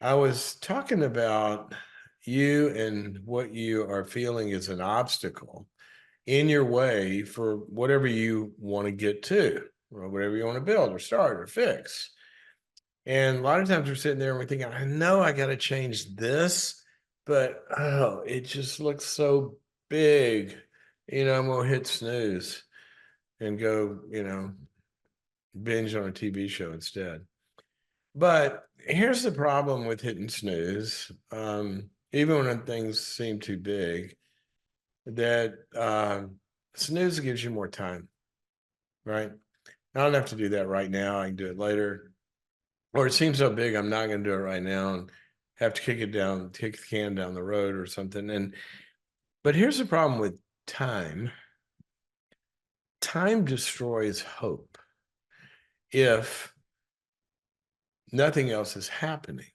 I was talking about you and what you are feeling is an obstacle in your way for whatever you want to get to, or whatever you want to build or start or fix. And a lot of times we're sitting there and we're thinking, I know I got to change this, but oh, it just looks so big. I'm going to hit snooze and go, binge on a TV show instead. But here's the problem with hitting snooze. Even when things seem too big, that snooze gives you more time, right? I don't have to do that right now. I can do it later. Or it seems so big, I'm not going to do it right now and have to kick the can down the road or something. But here's the problem with time. Time destroys hope if nothing else is happening.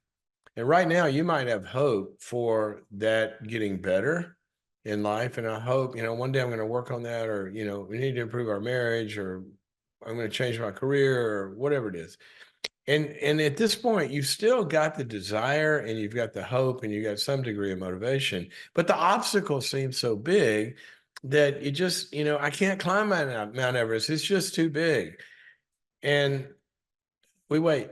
And right now, you might have hope for that getting better in life. And I hope, one day I'm going to work on that, or, we need to improve our marriage, or I'm going to change my career, or whatever it is. And at this point, you've still got the desire and you've got the hope and you've got some degree of motivation. But the obstacle seems so big that you just, I can't climb Mount Everest. It's just too big. And we wait.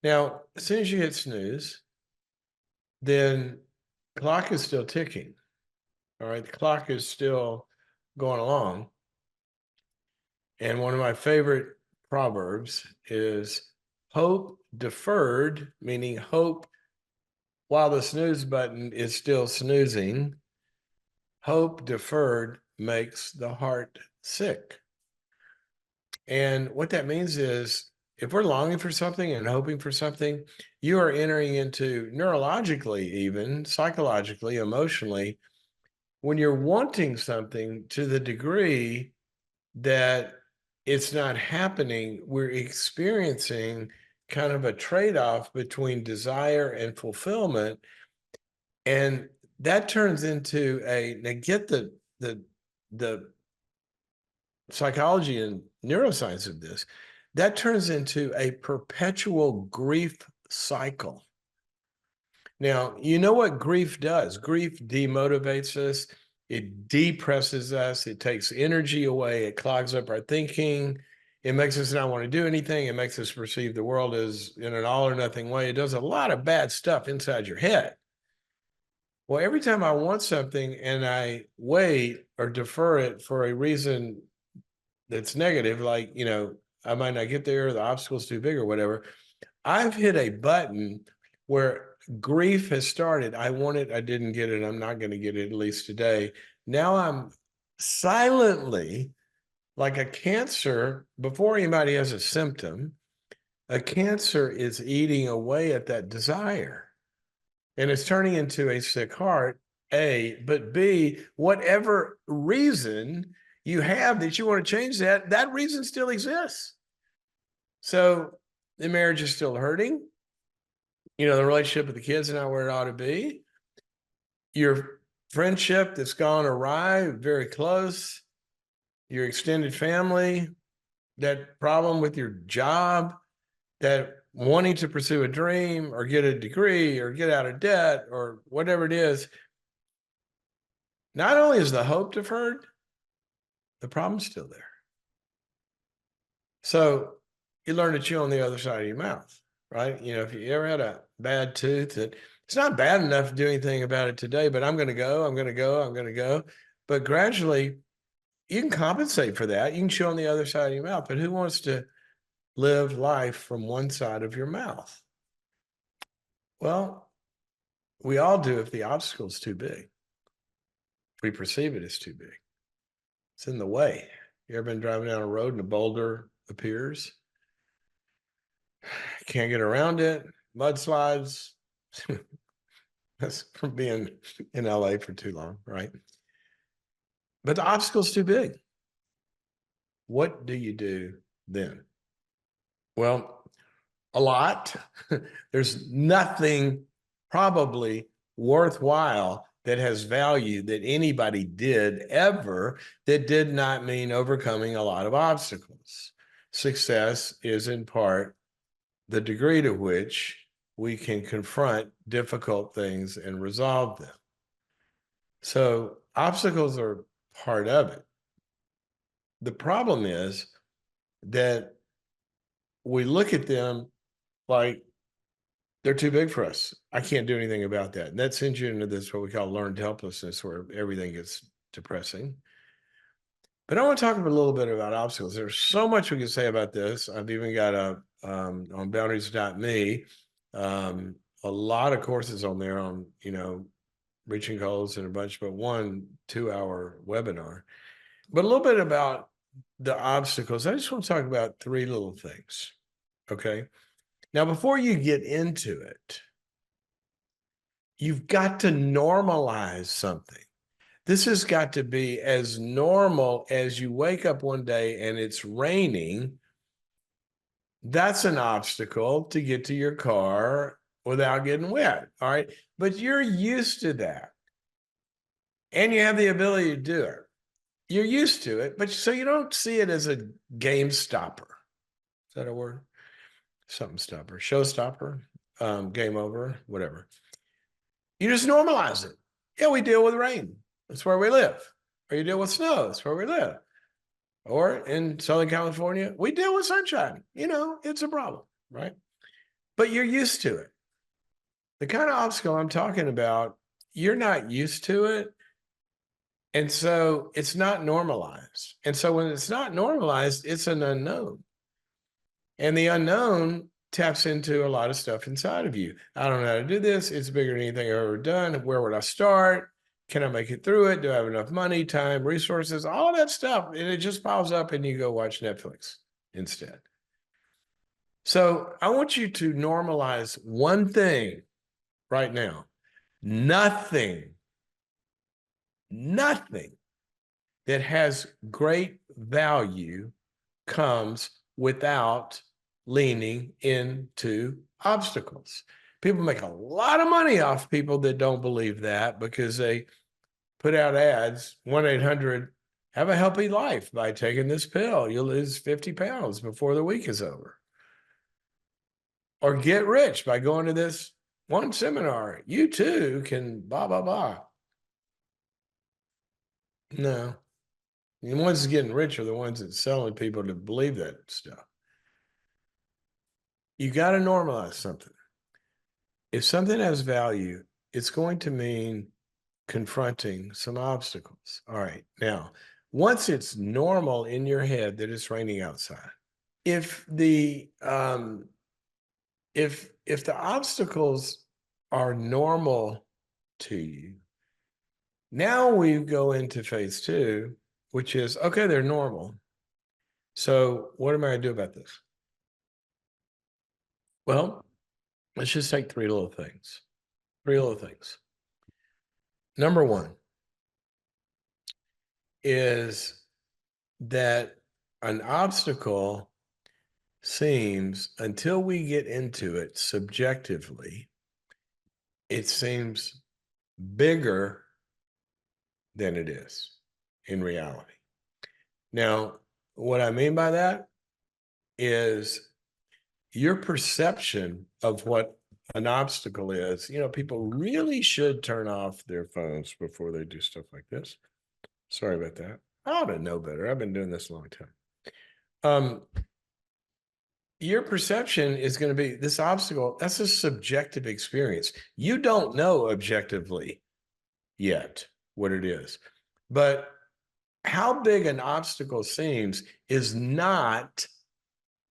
Now, as soon as you hit snooze, then clock is still ticking. All right. The clock is still going along. And one of my favorite proverbs is hope deferred, meaning hope while the snooze button is still snoozing. Hope deferred makes the heart sick. And what that means is if we're longing for something and hoping for something, you are entering into neurologically, even psychologically, emotionally, when you're wanting something to the degree that it's not happening, we're experiencing kind of a trade-off between desire and fulfillment. And that turns into now get the psychology and neuroscience of this, that turns into a perpetual grief cycle. Now, you know what grief does? Grief demotivates us. It depresses us. It takes energy away. It clogs up our thinking. It makes us not want to do anything. It makes us perceive the world as in an all or nothing way. It does a lot of bad stuff inside your head. Well, every time I want something and I wait or defer it for a reason that's negative, like, I might not get there, the obstacle's too big or whatever, I've hit a button where grief has started. I want it, I didn't get it, I'm not going to get it, at least today. Now I'm silently, like a cancer, before anybody has a symptom, a cancer is eating away at that desire. And it's turning into a sick heart, A, but B, whatever reason you have that you want to change that, that reason still exists. So the marriage is still hurting. The relationship with the kids is not where it ought to be. Your friendship that's gone awry, very close. Your extended family, that problem with your job, that wanting to pursue a dream or get a degree or get out of debt or whatever it is. Not only is the hope deferred, the problem's still there. So you learn to chew on the other side of your mouth, right? If you ever had a bad tooth, that it's not bad enough to do anything about it today, but I'm going to go. But gradually you can compensate for that. You can chew on the other side of your mouth, but who wants to live life from one side of your mouth? Well, we all do if the obstacle is too big. If we perceive it as too big. It's in the way. You ever been driving down a road and a boulder appears? Can't get around it. Mudslides. That's from being in LA for too long, right? But the obstacle's too big. What do you do then? Well, a lot. There's nothing probably worthwhile that has value that anybody did ever that did not mean overcoming a lot of obstacles. Success is in part the degree to which we can confront difficult things and resolve them. So obstacles are part of it. The problem is that we look at them like they're too big for us. I can't do anything about that. And that sends you into this, what we call learned helplessness, where everything gets depressing. But I want to talk a little bit about obstacles. There's so much we can say about this. I've even got on boundaries.me, a lot of courses on there on, reaching goals and a bunch, but 2-hour webinar. But a little bit about the obstacles. I just want to talk about 3 little things. Okay. Now, before you get into it, you've got to normalize something. This has got to be as normal as you wake up one day and it's raining. That's an obstacle to get to your car without getting wet. All right. But you're used to that. And you have the ability to do it. You're used to it, but so you don't see it as a game stopper. Is that a word? Something stopper, show stopper, game over, whatever. You just normalize it. Yeah, we deal with rain. That's where we live. Or you deal with snow. That's where we live. Or in Southern California, we deal with sunshine. It's a problem, right? But you're used to it. The kind of obstacle I'm talking about, you're not used to it. And so it's not normalized. And so when it's not normalized, it's an unknown. And the unknown taps into a lot of stuff inside of you. I don't know how to do this. It's bigger than anything I've ever done. Where would I start? Can I make it through it? Do I have enough money, time, resources, all that stuff? And it just piles up and you go watch Netflix instead. So I want you to normalize one thing right now. Nothing that has great value comes without leaning into obstacles. People make a lot of money off people that don't believe that because they put out ads, 1-800, have a healthy life by taking this pill. You'll lose 50 pounds before the week is over. Or get rich by going to this one seminar. You too can blah, blah, blah. No. The ones getting rich are the ones that selling people to believe that stuff. You got to normalize something. If something has value, it's going to mean confronting some obstacles. All right. Now, once it's normal in your head that it's raining outside, if the obstacles are normal to you, now we go into phase 2, which is, okay, they're normal. So what am I going to do about this? Well, let's just take 3 little things. 3 little things. Number 1 is that an obstacle seems, until we get into it subjectively, it seems bigger than it is in reality. Now, what I mean by that is your perception of what an obstacle is. People really should turn off their phones before they do stuff like this. Sorry about that. I ought to know better. I've been doing this a long time. Your perception is going to be this obstacle. That's a subjective experience. You don't know objectively yet what it is. But how big an obstacle seems is not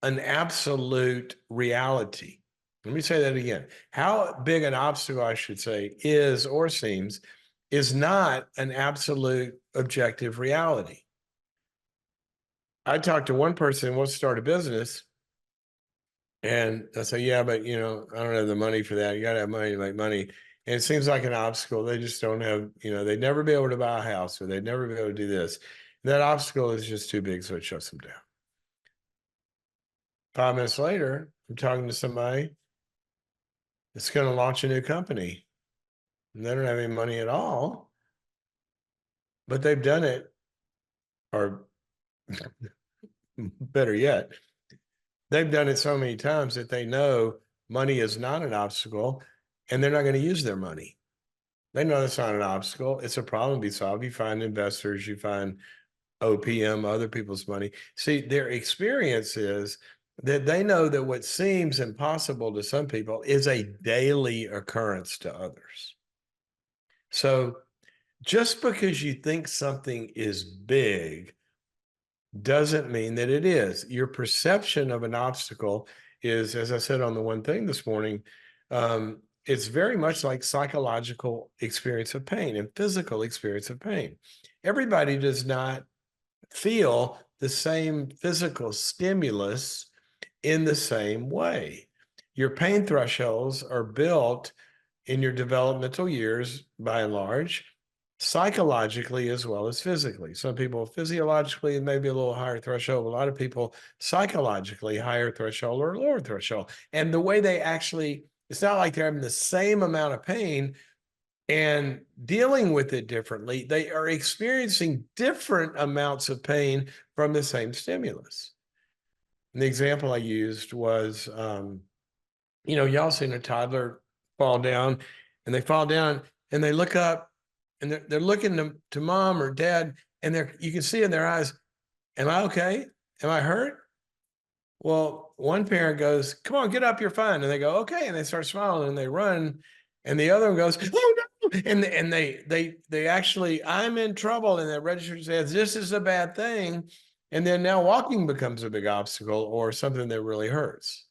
an absolute reality. Let me say that again. How big an obstacle, I should say, is or seems is not an absolute objective reality. I talked to one person who wants to start a business, and I say, yeah, but I don't have the money for that. You got to have money to make money. And it seems like an obstacle. They just don't have, they'd never be able to buy a house, or they'd never be able to do this. That obstacle is just too big, so it shuts them down. 5 minutes later, I'm talking to somebody that's going to launch a new company. And they don't have any money at all, but they've done it, or better yet, they've done it so many times that they know money is not an obstacle, and they're not going to use their money. They know it's not an obstacle. It's a problem to be solved. You find investors, you find OPM, other people's money. See, their experience is that they know that what seems impossible to some people is a daily occurrence to others. So just because you think something is big doesn't mean that it is. Your perception of an obstacle is, as I said on the one thing this morning, it's very much like psychological experience of pain and physical experience of pain. Everybody does not feel the same physical stimulus in the same way. Your pain thresholds are built in your developmental years, by and large, psychologically as well as physically. Some people physiologically, maybe a little higher threshold. A lot of people psychologically, higher threshold or lower threshold. And the way they actually, it's not like they're having the same amount of pain and dealing with it differently. They are experiencing different amounts of pain from the same stimulus. And the example I used was, y'all seen a toddler fall down, and they fall down and they look up and they're looking to mom or dad, and you can see in their eyes, am I okay? Am I hurt? Well, one parent goes, come on, get up, you're fine. And they go, okay. And they start smiling and they run. And the other one goes, oh no. And they actually, I'm in trouble. And the register says, this is a bad thing. And then now walking becomes a big obstacle or something that really hurts.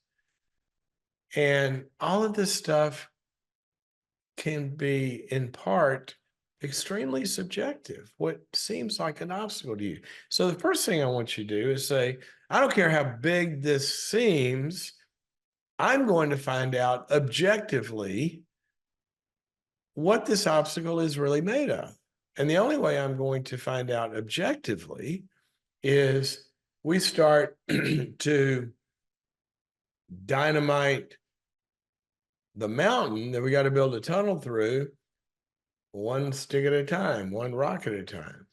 And all of this stuff can be, in part, extremely subjective, what seems like an obstacle to you. So the first thing I want you to do is say, I don't care how big this seems, I'm going to find out objectively what this obstacle is really made of. And the only way I'm going to find out objectively is we start to dynamite the mountain that we got to build a tunnel through, one stick at a time, one rock at a time.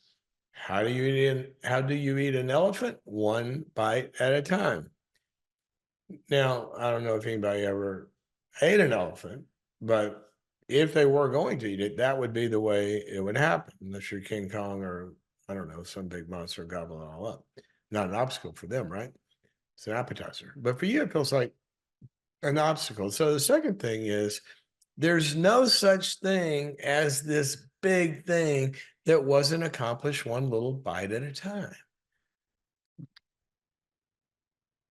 How do you eat an elephant? One bite at a time. Now, I don't know if anybody ever ate an elephant, but if they were going to eat it, that would be the way it would happen, unless you're King Kong or, I don't know, some big monster gobbling it all up. Not an obstacle for them, right? It's an appetizer. But for you, it feels like an obstacle. So the second thing is there's no such thing as this big thing that wasn't accomplished one little bite at a time.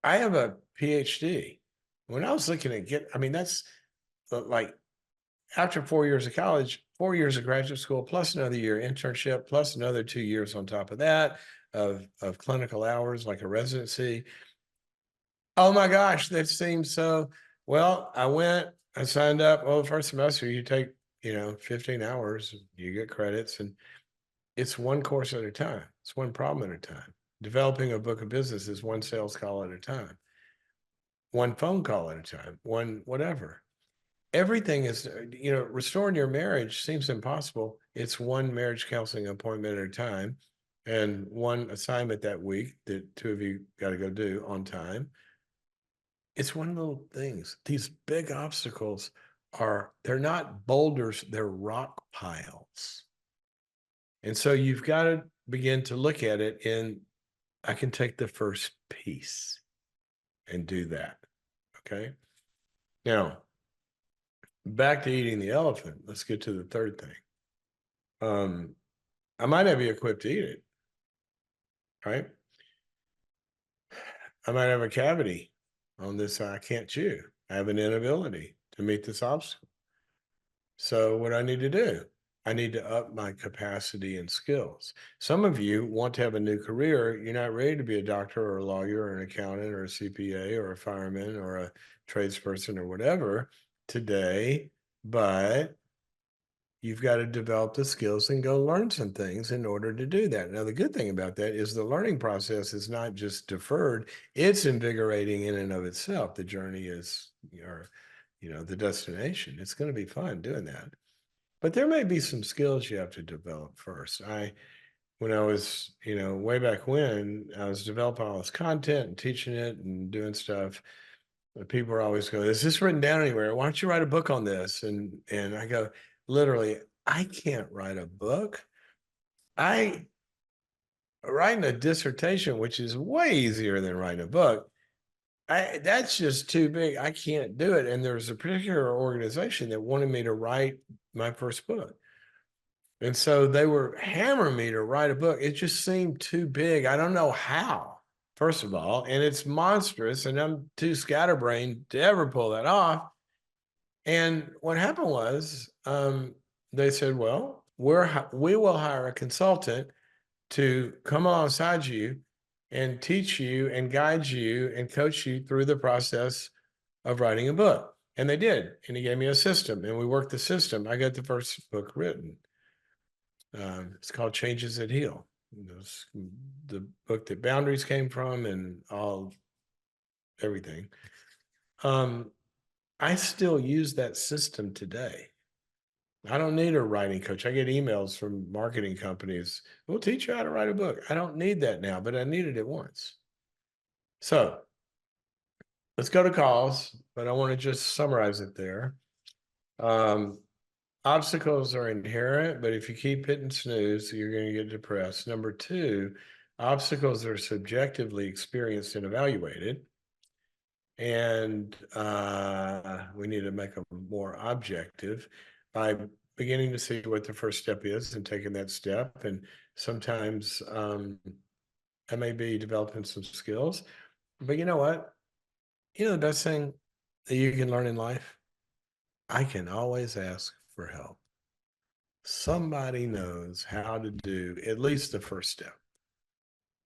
I have a PhD. When I was looking at that's like after 4 years of college, 4 years of graduate school, plus another year internship, plus another 2 years on top of that of clinical hours, like a residency. Oh my gosh, that seems so. Well, I signed up. Well, the first semester you take, 15 hours, you get credits, and it's one course at a time. It's one problem at a time. Developing a book of business is one sales call at a time, one phone call at a time, one whatever. Everything is, restoring your marriage seems impossible. It's one marriage counseling appointment at a time and one assignment that week that two of you got to go do on time. It's one little things. These big obstacles they're not boulders, they're rock piles. And so you've got to begin to look at it in, I can take the first piece and do that. Okay. Now, back to eating the elephant. Let's get to the third thing. I might not be equipped to eat it, right? I might have a cavity on this I can't chew. I have an inability to meet this obstacle. So what I need to do? I need to up my capacity and skills. Some of you want to have a new career. You're not ready to be a doctor or a lawyer or an accountant or a CPA or a fireman or a tradesperson or whatever today, but you've got to develop the skills and go learn some things in order to do that. Now, the good thing about that is the learning process is not just deferred, it's invigorating in and of itself. The journey is, the destination. It's going to be fun doing that. But there may be some skills you have to develop first. When I was, way back when, I was developing all this content and teaching it and doing stuff. People are always going, is this written down anywhere? Why don't you write a book on this? And I go, literally, I can't write a book. I writing a dissertation, which is way easier than writing a book. That's just too big. I can't do it. And there's a particular organization that wanted me to write my first book. And so they were hammering me to write a book. It just seemed too big. I don't know how, first of all, and it's monstrous, and I'm too scatterbrained to ever pull that off. And what happened was, they said, "Well, we will hire a consultant to come alongside you and teach you and guide you and coach you through the process of writing a book." And they did. And he gave me a system, and we worked the system. I got the first book written. It's called Changes That Heal. It's the book that boundaries came from and everything. I still use that system today. I don't need a writing coach. I get emails from marketing companies. We'll teach you how to write a book. I don't need that now, but I needed it once. So let's go to calls, but I want to just summarize it there. Um, Obstacles are inherent, but if you keep hitting snooze, you're going to get depressed. Number two, obstacles are subjectively experienced and evaluated. And we need to make them more objective by beginning to see what the first step is and taking that step. And sometimes that may be developing some skills. But you know what? You know, the best thing that you can learn in life? I can always ask for help. Somebody knows how to do at least the first step.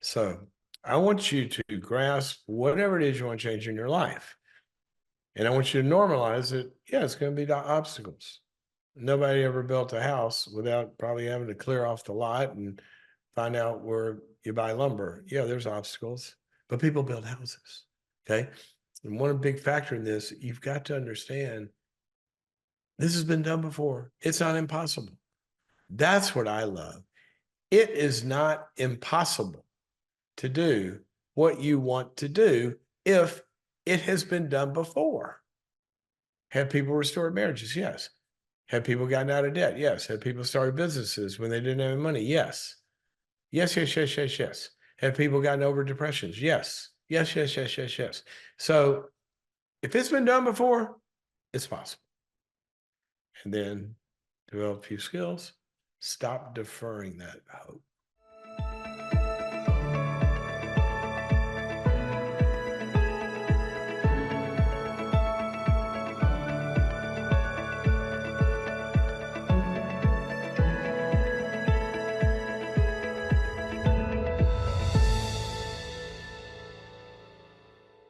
So I want you to grasp whatever it is you want to change in your life. And I want you to normalize it. Yeah, it's going to be the obstacles. Nobody ever built a house without probably having to clear off the lot and find out where you buy lumber. Yeah, there's obstacles, but people build houses. Okay. And one big factor in this, you've got to understand this has been done before. It's not impossible. That's what I love. It is not impossible to do what you want to do if it has been done before. Have people restored marriages? Yes. Have people gotten out of debt? Yes. Have people started businesses when they didn't have money? Yes. Yes, yes, yes, yes, yes. Have people gotten over depressions? Yes. Yes, yes, yes, yes, yes. So if it's been done before, it's possible. And then develop a few skills. Stop deferring that hope.